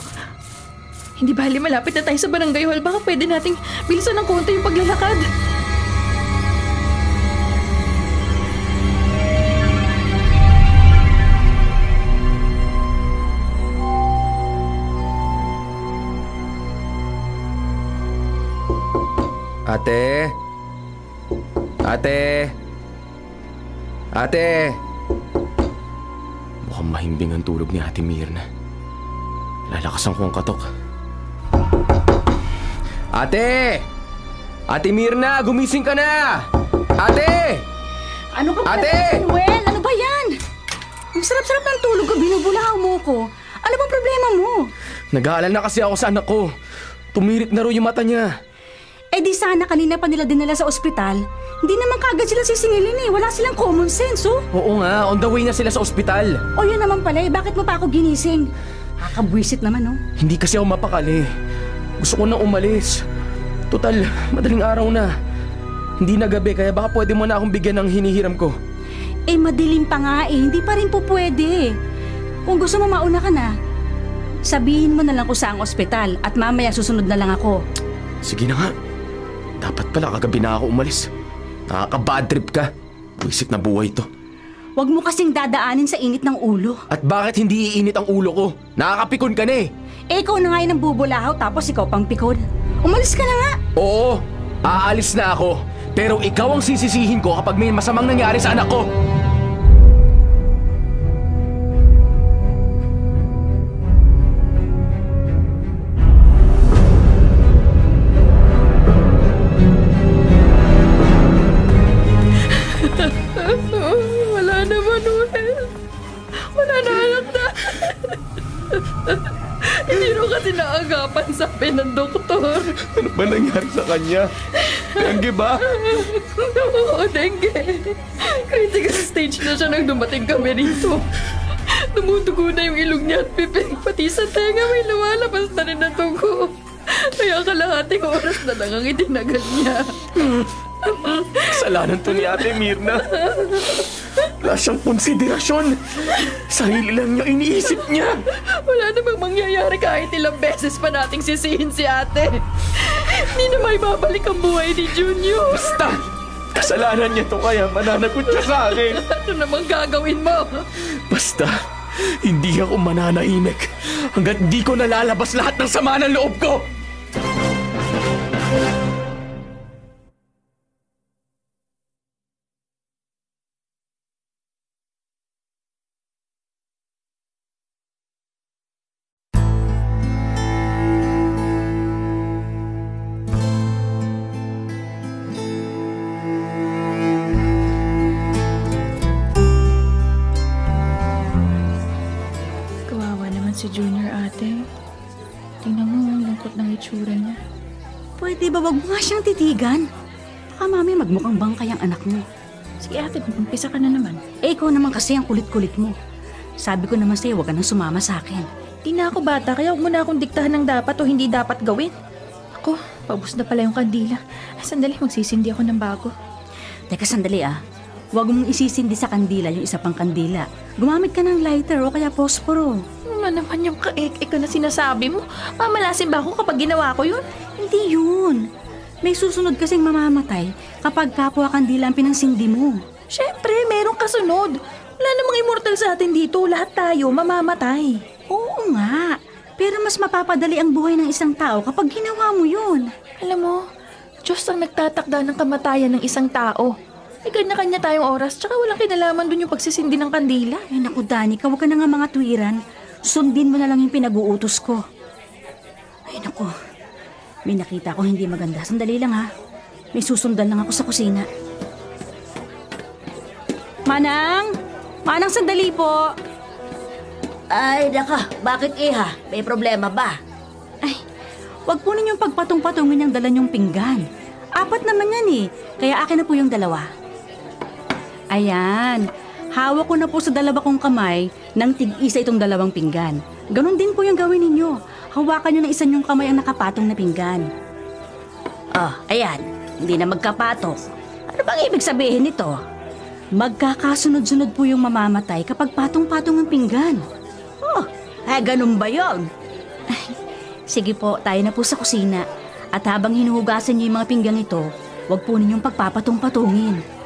Hindi bali malapit na tayo sa barangay hall. Baka pwede nating bilisan ng konti yung paglalakad. Ate? Ate? Ate? Mukhang mahimbing ang tulog ni Ate Mirna. Lalakasan ko ang katok. Ate! Ate Mirna, gumising ka na! Ate! Ano ka ba, Ate! Manuel? Ano ba yan? Ang sarap-sarap ng tulog ko, binubulahaw mo ko. Ano bang problema mo? Nag-aalala kasi ako sa anak ko. Tumirik na raw yung mata niya. Di sana kanina pa nila dinala sa ospital. Hindi naman kagad sila sisingilin eh. Wala silang common sense, oh. Oo nga, on the way na sila sa ospital. O yun naman pala eh. Bakit mo pa ako ginising? Kakabwisit naman, oh. Hindi kasi ako mapakali. Gusto ko na umalis. Total, madaling araw na. Hindi na gabi, kaya baka pwede mo na akong bigyan ng hinihiram ko. Madilim pa nga hindi pa rin po pwede. Kung gusto mo mauna ka na, sabihin mo na lang ko saang ospital at mamaya susunod na lang ako. Sige na nga. Dapat pala kagabi na ako umalis. Nakaka-bad trip ka. Buisit na buhay to. Huwag mo kasing dadaanin sa init ng ulo. At bakit hindi iinit ang ulo ko? Nakakapikon ka na eh. Ikaw na nga yung bubulahaw tapos ikaw pang pikon. Umalis ka na nga. Oo, aalis na ako. Pero ikaw ang sisisihin ko kapag may masamang nangyari sa anak ko. Wala na, Manuel. Wala na, anak na. Hindi rin kasi naagapan, sabi ng doktor. Ano ba nangyari sa kanya? Dengue ba? Oo, dengue. Critical stage na siya nang dumating kami rito. Tumutugo na yung ilong niya at pipig. Pati sa tenga may lumalabas na rin na tugo. Kaya kalahating oras na lang ang itinagal niya. Kasalanan to ni Ate Mirna. Wala siyang konsiderasyon. Sarili lang niya iniisip niya. Wala namang mangyayari kahit ilang beses pa nating sisihin si ate. Hindi na may babalik ang buhay ni Junior. Basta, kasalanan niya to kaya mananagot siya sa akin. Ano namang gagawin mo? Basta, hindi ako mananahimik hanggat di ko nalalabas lahat ng sama ng loob ko. Si Junior, ate. Tingnan mo ang lungkot ng itsura niya. Pwede ba wag mo nga siyang titigan? Baka mami magmukhang bangkay ang anak mo. Sige ate, mag-umpisa ka na naman. Ikaw naman kasi ang kulit-kulit mo. Sabi ko naman sa'yo, wag ka nang sumama sa akin. Di na ako bata, kaya huwag mo na akong diktahan ng dapat o hindi dapat gawin. Ako, paubos na pala yung kandila. Sandali, magsisindi ako ng bago. Teka, sandali Huwag mong isisindi sa kandila yung isa pang kandila. Gumamit ka ng lighter o kaya posporo. Ano naman yung kaek-ek na sinasabi mo? Mamalasin ba ako kapag ginawa ko yun? Hindi yun. May susunod kasing mamamatay kapag kapwa kandila ang pinansindi mo. Siyempre, merong kasunod. Wala namang immortal sa atin dito. Lahat tayo mamamatay. Oo nga. Pero mas mapapadali ang buhay ng isang tao kapag ginawa mo yun. Alam mo, Diyos ang nagtatakda ng kamatayan ng isang tao. May kanya-kanya tayong oras, tsaka walang kinalaman dun yung pagsisindi ng kandila. Ay naku, Danica, huwag ka na nga mga tuwiran. Sundin mo na lang yung pinag-uutos ko. Ay naku, may nakita ko hindi maganda. Sandali lang May susundan lang ako sa kusina. Manang! Manang, sandali po! Ay, naka, bakit iha? May problema ba? Ay, wag po ninyong pagpatong-patungin yung dala niyong pinggan. 4 naman yan kaya akin na po yung 2. Ayan, hawak ko na po sa 2 kong kamay ng tig-isa itong 2 pinggan. Ganon din po yung gawin ninyo. Hawakan nyo ng isa nyong kamay ang nakapatong na pinggan. Ayan, hindi na magkapatong. Ano bang ibig sabihin nito? Magkakasunod-sunod po yung mamamatay kapag patong-patong ang pinggan. Ganun ba yun? Sige po, tayo na po sa kusina. At habang hinuhugasan niyo yung mga pinggang ito, huwag po ninyong pagpapatong-patungin.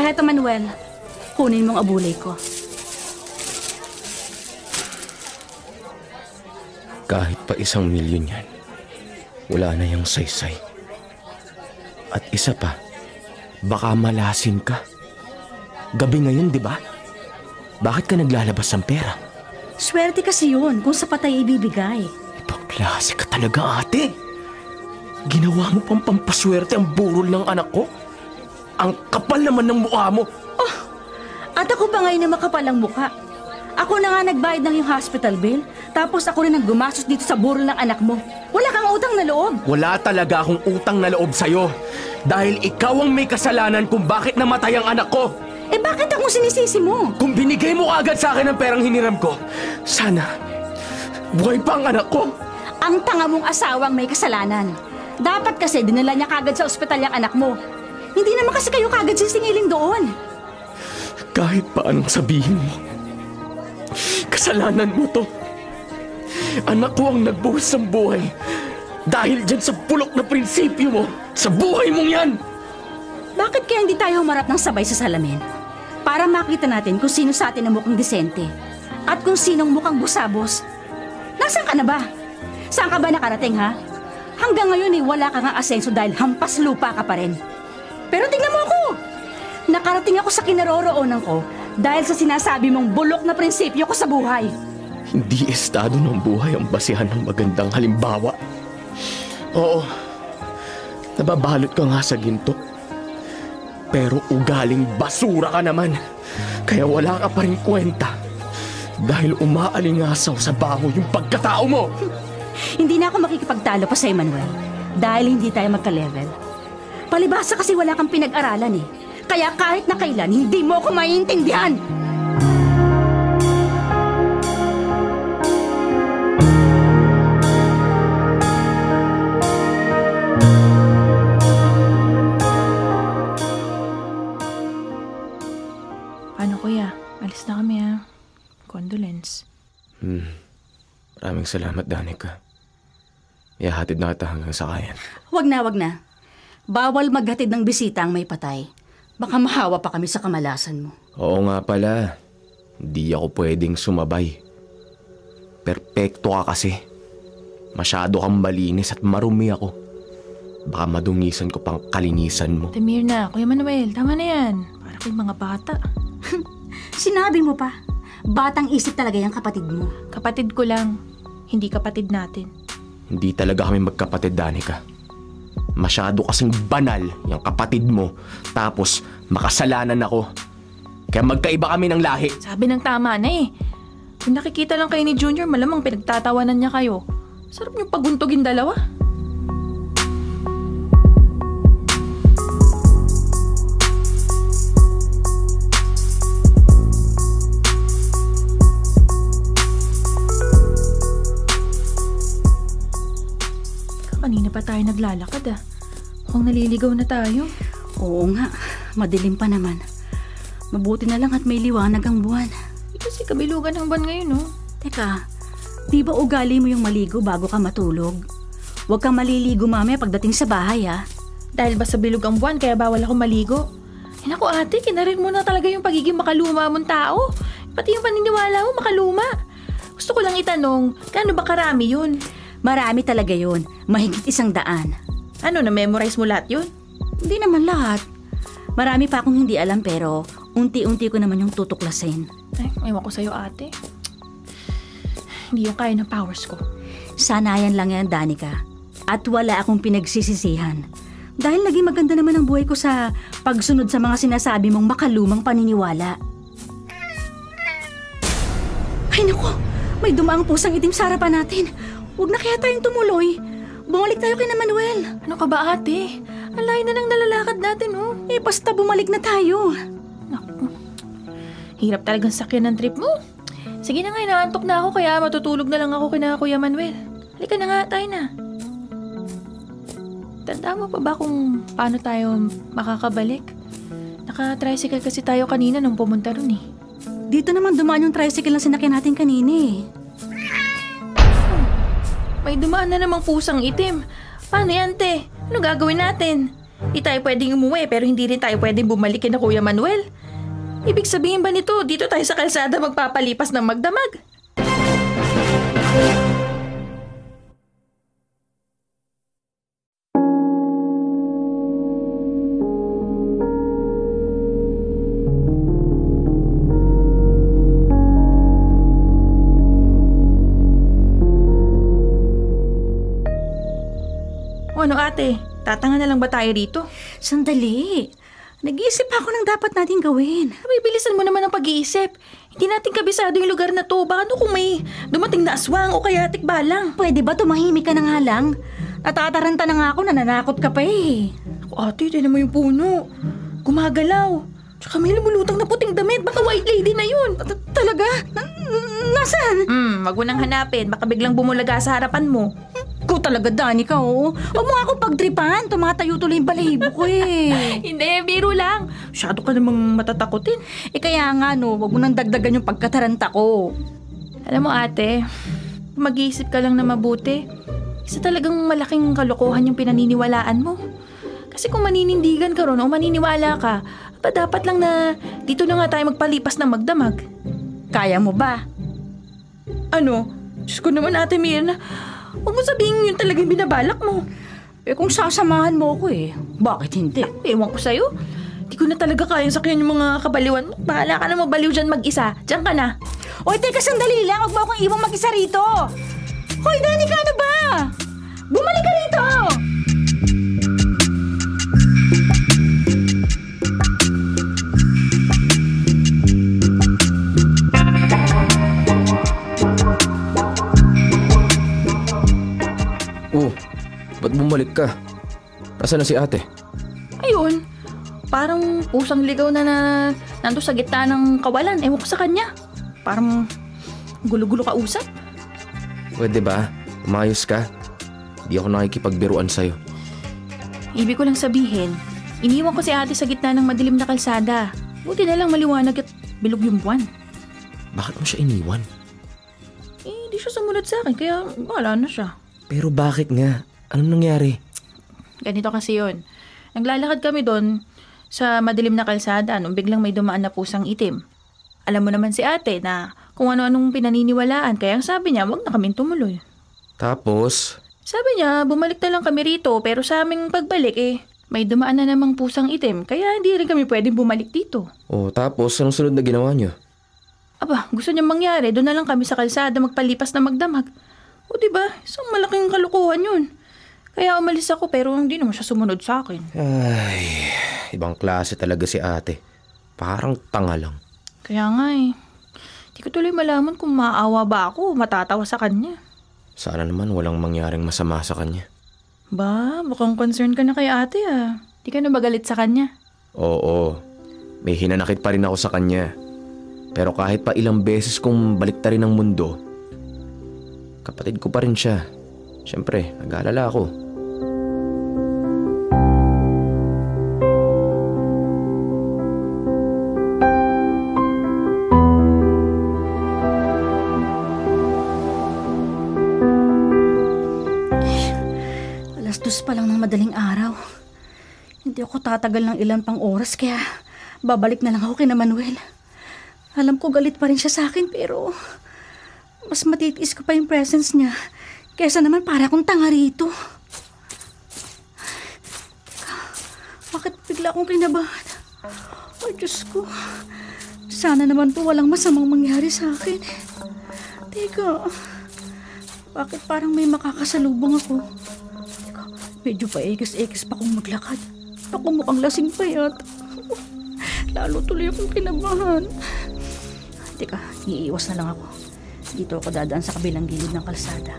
Heto Manuel, kunin mong abulay ko. Kahit pa 1 milyon yan, wala na yung saysay. At isa pa, baka malasin ka. Gabi ngayon, di ba? Bakit ka naglalabas ng pera? Swerte kasi yun kung sapat ay ibibigay. Ibang klase ka talaga, ate. Ginawa mo pang pampaswerte ang burol ng anak ko? Ang kapal naman ng mukha mo. At ako pa ngayon na makapal ang mukha. Ako na nga nagbayad ng yung hospital bill, tapos ako rin ang gumastos dito sa burol ng anak mo. Wala kang utang na loob. Wala talaga akong utang na loob sa'yo. Dahil ikaw ang may kasalanan kung bakit namatay ang anak ko. Eh bakit akong sinisisi mo? Kung binigay mo agad sa akin ang perang hiniram ko, sana buhay pa ang anak ko. Ang tanga mong asawang may kasalanan. Dapat kasi dinala niya kagad sa ospital yung anak mo. Hindi naman kasi kayo kagad sisingilin doon. Kahit pa anong sabihin mo, kasalanan mo to. Anak ko ang nagbuhos ng buhay. Dahil dyan sa bulok na prinsipyo mo, sa buhay mong yan. Bakit kaya hindi tayo humarap ng sabay sa salamin? Para makita natin kung sino sa atin ang mukhang disente. At kung sinong mukhang busabos. Nasaan ka na ba? Saan ka ba nakarating, ha? Hanggang ngayon wala ka nga asenso dahil hampas lupa ka pa rin. Pero tingnan mo ako! Nakarating ako sa kinaroroonan ko dahil sa sinasabi mong bulok na prinsipyo ko sa buhay. Hindi estado ng buhay ang basihan ng magandang halimbawa. Oo, nababalot ka nga sa ginto. Pero ugaling basura ka naman. Kaya wala ka pa rin kwenta. Dahil umaalingasaw sa baho yung pagkatao mo. Hindi na ako makikipagtalo pa sa Emmanuel. Dahil hindi tayo magka-level. Palibasa kasi wala kang pinag-aralan eh. Kaya kahit na kailan, hindi mo ako maiintindihan. Paano kuya? Alis na kami ha. Condolence. Maraming salamat, Danica. Ihahatid na kita hanggang sakayan. Wag na. Bawal maghatid ng bisita ang may patay. Baka mahawa pa kami sa kamalasan mo. Oo nga pala. Hindi ako pwedeng sumabay. Perpekto ka kasi. Masyado kang malinis at marumi ako. Baka madungisan ko pang kalinisan mo. Tamir na, Kuya Manuel. Tama na yan. Para kayong mga bata. Sinabi mo pa. Batang isip talaga yung kapatid mo. Kapatid ko lang. Hindi kapatid natin. Hindi talaga kami magkapatid, Danica. Masyado kasing banal yung kapatid mo. Tapos makasalanan ako. Kaya magkaiba kami ng lahi. Sabi ng tama na eh. Kung nakikita lang kayo ni Junior, malamang pinagtatawanan niya kayo. Sarap niyong paguntugin dalawa. Kanina pa tayo naglalakad ah. Mukhang naliligaw na tayo. Oo nga, madilim pa naman. Mabuti na lang at may liwanag ang buwan. Kasi kabilugan ng buwan ngayon oh. Teka, di ba ugali mo yung maligo bago ka matulog? Huwag kang maliligo mamaya pagdating sa bahay ah. Dahil ba sa bilog ang buwan kaya bawal ako maligo? Eh naku ate, kinarin mo na talaga yung pagiging makaluma mong tao. Pati yung paniniwala mo makaluma. Gusto ko lang itanong, gaano ba karami yun? Marami talaga yun. Mahigit 100. Ano, na-memorize mo lahat yun? Hindi naman lahat. Marami pa akong hindi alam pero unti-unti ko naman yung tutuklasin. Ay, ewan ko sa'yo ate. Hindi yung kaya ng powers ko. Sanayan lang yan, Danica. At wala akong pinagsisisihan. Dahil naging maganda naman ang buhay ko sa pagsunod sa mga sinasabi mong makalumang paniniwala. Ay naku, may dumaang pusang itim sa harapan natin. Huwag na kaya tayong tumuloy. Bumalik tayo kay Manuel. Ano ka ba ate? Ang layo na ng nalalakad natin oh. Eh basta bumalik na tayo. Naku, hirap talagang sakyan ng trip mo. Sige na nga, inaantok na ako kaya matutulog na lang ako kina Kuya Manuel. Halika na nga, tayo na. Tanda mo pa ba kung paano tayo makakabalik? Naka-tricycle kasi tayo kanina nung pumunta ron eh. Dito naman dumaan yung tricycle na sinakyan natin kanina eh. May dumaan na namang pusang itim. Paano yan, te? Ano gagawin natin? Di tayo pwedeng umuwi pero hindi rin tayo pwedeng bumalik na Kuya Manuel. Ibig sabihin ba nito, dito tayo sa kalsada magpapalipas ng magdamag? Ano ate? Tatanga na lang ba tayo rito? Sandali. Nag-iisip ako ng dapat natin gawin. Abay, bilisan mo naman ang pag-iisip. Hindi natin kabisado yung lugar na to. Baka kung may dumating na aswang o kaya tikbalang. Pwede ba tumahimik ka na nga lang? Natataranta na nga ako, nananakot ka pa eh. Ate, tinan mo yung puno. Gumagalaw. Tsaka may lumulutang na puting damit. Baka white lady na yun. Talaga? Nasaan? Wag mo nang hanapin. Baka biglang bumulaga sa harapan mo. Ikaw talaga, Danica, oo. Huwag mo nga ako pagtripan. Tumatayo tuloy yung balahibo ko eh. Hindi, biro lang. Masyado ka namang matatakotin. Kaya nga no, huwag mo nang dagdagan yung pagkataranta ko. Alam mo ate, mag-iisip ka lang na mabuti. Isa talagang malaking kalokohan yung pinaniniwalaan mo. Kasi kung maninindigan ka ron o maniniwala ka, dapat lang na dito na nga tayo magpalipas ng magdamag. Kaya mo ba? Ano? Diyos ko naman ate Mirna, huwag mo sabihin yun talagang binabalak mo. Kung sasamahan mo ko eh, bakit hindi? Ewan ko sa'yo. Di ko na talaga kayang sakyan yung mga kabaliwan mo. Bahala ka na magbaliw dyan mag-isa. Diyan ka na. Oy, teka sandali lang. Huwag mo akong ibang mag-isa rito. Hoy, Danica, ano ba? Bumalik ka rito! Oh, ba't bumalik ka? Nasaan na si ate? Ayun. Parang pusang ligaw na nando sa gitna ng kawalan. Ewan ko sa kanya. Parang gulo-gulo ka usap. Pwede ba? Umayos ka? Di ako nakikipagbiruan sa'yo. Ibig ko lang sabihin, iniwan ko si ate sa gitna ng madilim na kalsada. Buti na lang maliwanag at bilog yung buwan. Bakit mo siya iniwan? Di siya sumunod sa akin, kaya wala na siya. Pero bakit nga? Anong nangyari? Ganito kasi yun. Naglalakad kami doon sa madilim na kalsada nung biglang may dumaan na pusang itim. Alam mo naman si ate na kung ano-anong pinaniniwalaan, kaya ang sabi niya, wag na kaming tumuloy. Tapos? Sabi niya, bumalik na lang kami rito, pero sa aming pagbalik may dumaan na namang pusang itim, kaya hindi rin kami pwedeng bumalik dito. Oh, tapos anong sunod na ginawa niyo? Aba, gusto niya mangyari, doon na lang kami sa kalsada magpalipas na magdamag. O diba, isang malaking kalukuhan yun. Kaya umalis ako pero hindi naman siya sumunod sa akin. Ay, ibang klase talaga si ate. Parang tanga lang. Kaya nga di ko tuloy malaman kung maawa ba ako o matatawa sa kanya. Sana naman walang mangyaring masama sa kanya. Ba, mukhang concern ka na kay ate Di ka na ba galit sa kanya? Oo, may hinanakit pa rin ako sa kanya. Pero kahit pa ilang beses kong baliktarin ang mundo, kapatid ko pa rin siya. Siyempre, nag-aalala ako. Alas 2 pa lang ng madaling araw. Hindi ako tatagal ng ilan pang oras kaya babalik na lang ako kina Manuel. Alam ko galit pa rin siya sa akin pero mas matitiis ko pa yung presence niya kesa naman para akong tanga rito. Bakit bigla akong kinabahan? Ay, Diyos ko. Sana naman po walang masamang mangyari sa akin. Teka, bakit parang may makakasalubong ako? Teka, medyo paikis-ikis pa kong maglakad. Ako mukhang lasing pa yata. Lalo tuloy akong kinabahan. Teka, iiwas na lang ako. Dito ako dadaan sa kabilang gilid ng kalsada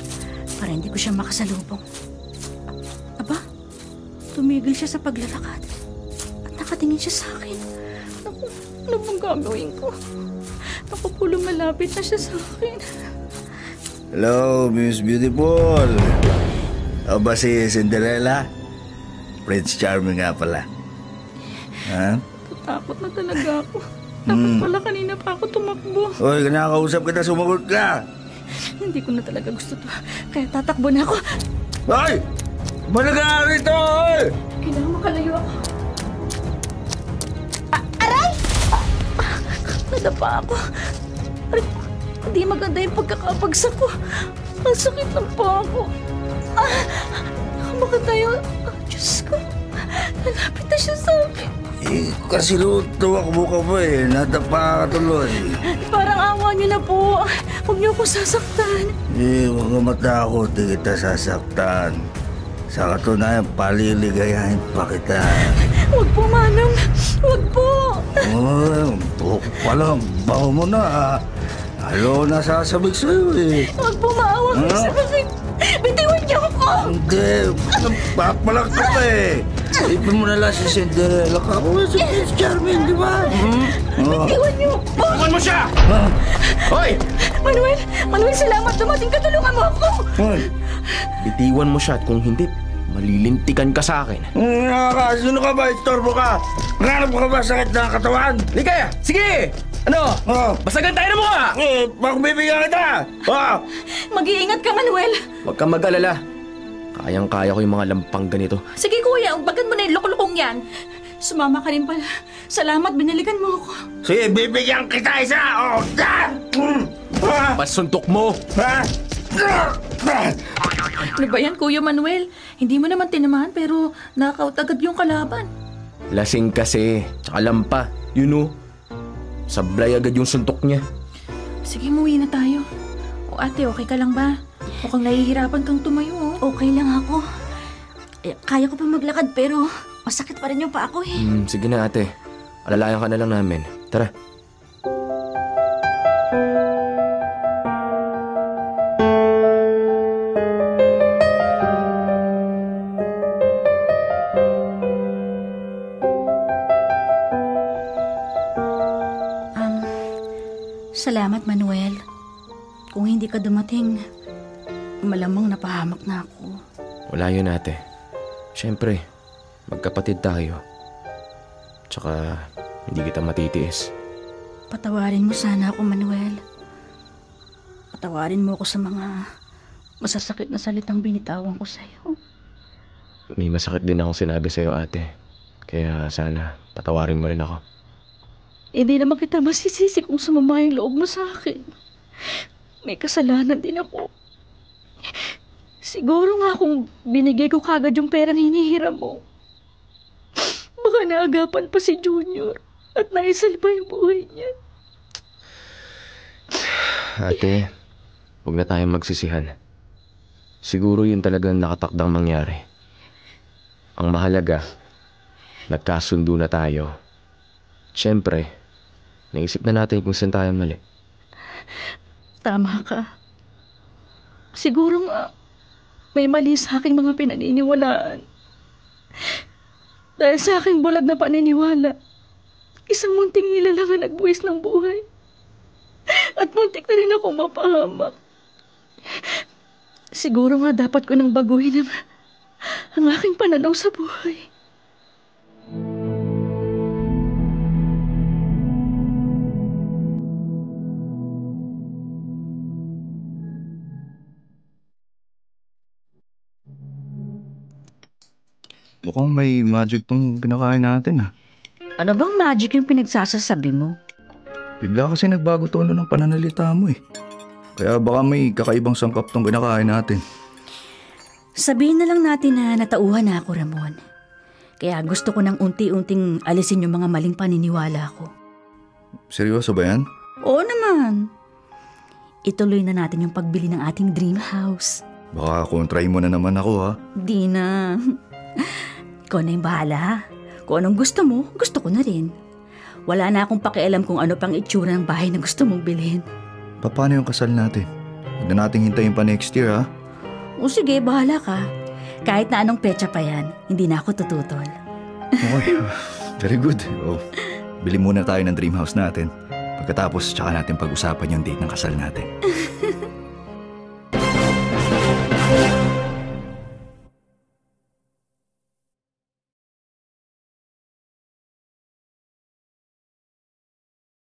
para hindi ko siya makasalubong. Aba, tumigil siya sa paglalakad at nakatingin siya sa akin. Naku, ano bang gagawin ko? Naku po, lumalapit na siya sa akin. Hello, Miss Beautiful. O ba si Cinderella? Prince Charming nga pala. Ha? Takot na talaga ako. Dapat pala kanina pa ako tumakbo. Hoy, kinakausap kita, sumagot ka. Hindi ko na talaga gusto to. Kaya tatakbo na ako. Hoy! Managaan rito, hoy! Kailangan makalayo ako. Aray! Nadapa ako. Aray, hindi maganda yung pagkakapagsak ko. Ang sakit ng paa ko. Baka tayo. Diyos ko. Nalapit na siya sa akin. Kasi tuwakbo ka pa nadapa ka tuloy. Parang awa niyo na po. Huwag niyo ako sasaktan. Huwag ka matakot, di kita sasaktan. Sa katunayan, paliligayahin pa kita. Huwag po, Manong. Huwag po. Buhok pa lang. Baho mo na. Ayaw na sasabik sa'yo eh. Huwag po, maawa kayo sa akin. Bitiwan niyo ako. Hindi. Papalag ka pa eh. Ipin mo na lang si Cinderella ka. Ako si Prince Charming, di ba? Bitiwan niyo po. Tulungan mo siya! Hoy! Manuel, salamat. Dumating ka. Tulungan mo ako. Bitiwan mo siya at kung hindi, malilintikan ka sa akin. Sino ka ba? Istorbo ka? Nanganap ka ba sakit na katawan? Ligaya! Sige! Ano? Basagan tayo ng mukha! Magbibigyan kita! Mag-iingat ka, Manuel. Huwag kang mag-alala. Kayang-kaya ko yung mga lampang ganito. Sige, kuya. Umbagan mo na yung loko-lokong yan. Sumama ka rin pala. Salamat, binalikan mo ako. Sige, bibigyan kita isa! Pasuntok mo! Ano ba yan, Kuya Manuel? Hindi mo naman tinamaan pero knockout agad yung kalaban. Lasing kasi, tsaka lampa. You know, sablay agad yung suntok niya. Sige, umuwi na tayo. O ate, okay ka lang ba? Mukhang nahihirapan kang tumayo, oh. Okay lang ako. Kaya ko pa maglakad pero masakit pa rin yung paa ko eh. Sige na ate. Alalayan ka na lang namin. Tara. Salamat, Manuel. Kung hindi ka dumating, malamang napahamak na ako. Wala yun ate. Siyempre, magkapatid tayo. Tsaka, hindi kita matitiis. Patawarin mo sana ako, Manuel. Patawarin mo ako sa mga masasakit na salitang binitawan ko sa'yo. May masakit din akong sinabi sa'yo ate. Kaya sana, patawarin mo rin ako. Hindi naman kita masisisi kung sumama yung loob mo sa akin. May kasalanan din ako. Siguro nga kung binigay ko kagad yung perang hinihiram mo, baka naagapan pa si Junior at naisalba yung buhay niya. Ate, huwag na tayong magsisihan. Siguro yun talagang nakatakdang mangyari. Ang mahalaga, nagkasundo na tayo. Siyempre, naisip na natin kung saan tayo mali. Tama ka. Siguro nga, may mali sa aking mga pinaniniwalaan. Dahil sa aking bulag na paniniwala, isang munting nila lang ang nagbuwis ng buhay. At muntik na rin ako mapahamak. Siguro nga dapat ko nang baguhin ang aking pananaw sa buhay. Mukhang may magic tong kinakain natin ah. Ano bang magic yung pinagsasasabi mo? Bigla kasi nagbago tono ng pananalita mo eh. Kaya baka may kakaibang sangkap tong kinakain natin. Sabihin na lang natin na natauhan na ako, Ramon. Kaya gusto ko nang unti-unting alisin yung mga maling paniniwala ko. Seryoso ba yan? Oo naman. Ituloy na natin yung pagbili ng ating dream house. Baka kontrahin mo na naman ako ha. Di na. Ikaw na yung bahala ha. Kung anong gusto mo, gusto ko na rin. Wala na akong pakialam kung ano pang itsura ng bahay na gusto mong bilhin. Paano yung kasal natin? Huwag na nating hintayin pa next year ha. O sige, bahala ka. Kahit na anong petsa pa yan, hindi na ako tututol. Okay, very good. Oh, bili muna tayo ng dream house natin. Pagkatapos, tsaka natin pag-usapan yung date ng kasal natin.